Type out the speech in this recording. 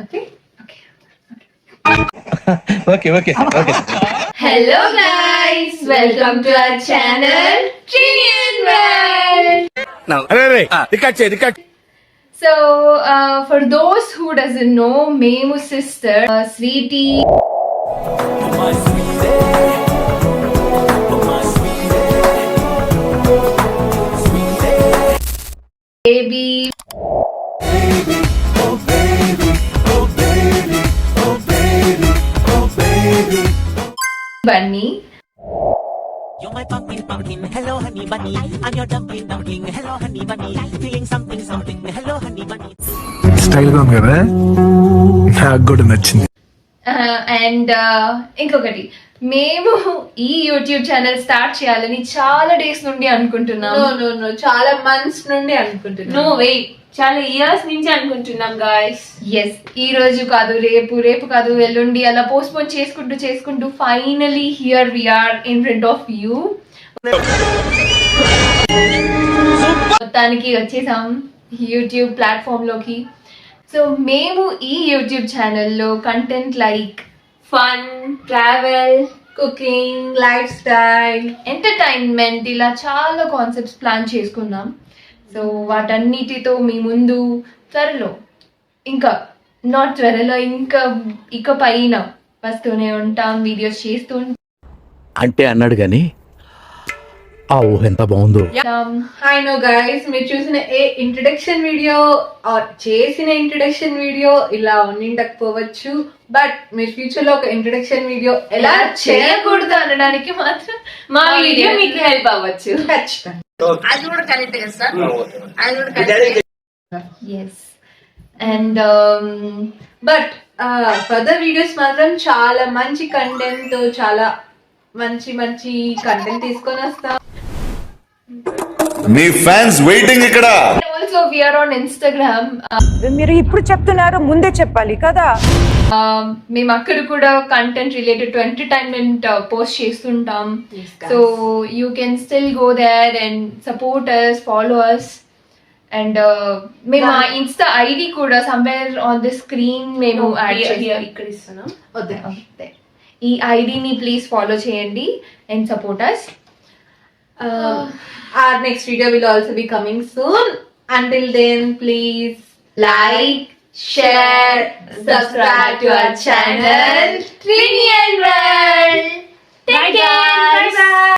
Okay. Okay. Okay. Hello guys, welcome to our channel Trinian World. Now, record. So, for those who doesn't know, Memu sister, Sweetie, baby, Bunny. You're my pumpkin, hello honey bunny. I'm your dumpling, hello honey bunny. Feeling something, hello honey bunny. Style గా ఉంది కదా, నాకు కూడా నచ్చింది. And ఇంకొకటి, మేము ఈ YouTube channel start చేయాలని చాలా డేస్ నుండి అనుకుంటున్నాం. నో చాలా మంత్స్ నుండి అనుకుంటున్నాం. నో వెయిట్, చాలా ఇయర్స్ నుంచి అనుకుంటున్నాం గాయ్స్. ఎస్, ఈ రోజు కాదు, రేపు కాదు, ఎల్లుండి అలా పోస్ట్పోన్ చేసుకుంటూ finally here we are in front of you. మొత్తానికి వచ్చేసాం యూట్యూబ్ ప్లాట్ఫామ్ లోకి. సో మేము ఈ యూట్యూబ్ ఛానల్లో content like fun, travel, cooking, life style, entertainment ఇలా చాలా కాన్సెప్ట్స్ ప్లాన్ చేసుకున్నాం. సో వాటన్నిటితో మీ ముందు ఇక పైన వస్తూనే ఉంటాం, వీడియోస్ చేస్తూ అంటే అన్నాడు గాని ఆ ఊహ ఎంత బాగుందో. ఐ నో గైస్, మీరు చూసిన ఇంట్రడక్షన్ వీడియో చేసిన ఇంట్రడక్షన్ వీడియో ఇలా ఉండిండకపోవచ్చు, బట్ మీరు ఫ్యూచర్ లో ఒక ఇంట్రడక్షన్ వీడియో ఎలా చేయకూడదు అనడానికి మాత్రం మా వీడియో మీకు హెల్ప్ అవ్వచ్చు. ఖచ్చితంగా. Yes, and but further videos మాత్రం చాలా మంచి కంటెంట్, చాలా మంచి కంటెంట్ తీసుకొని వస్తాం. మీ ఫ్యాన్స్ వెయిటింగ్ ఇక్కడ. Also we are on Instagram. మీరు ఇప్పుడు చెప్తున్నారు, ముందే చెప్పాలి కదా. మేము అక్కడ కూడా content related to entertainment post చేస్తుంటాం. So you can still go there and support us, follow us. And మేము ఆ ఇన్స్టా ఐడి కూడా సమ్వేర్ ఆన్ ది స్క్రీన్ మేము ఇక్కడ ఇస్తున్నాం. ఈ ఐడిని ప్లీజ్ ఫాలో చేయండి and support us. Our next video will also be coming soon. Until then, please Like, share, subscribe to our channel Trinian World. Take care. Bye bye.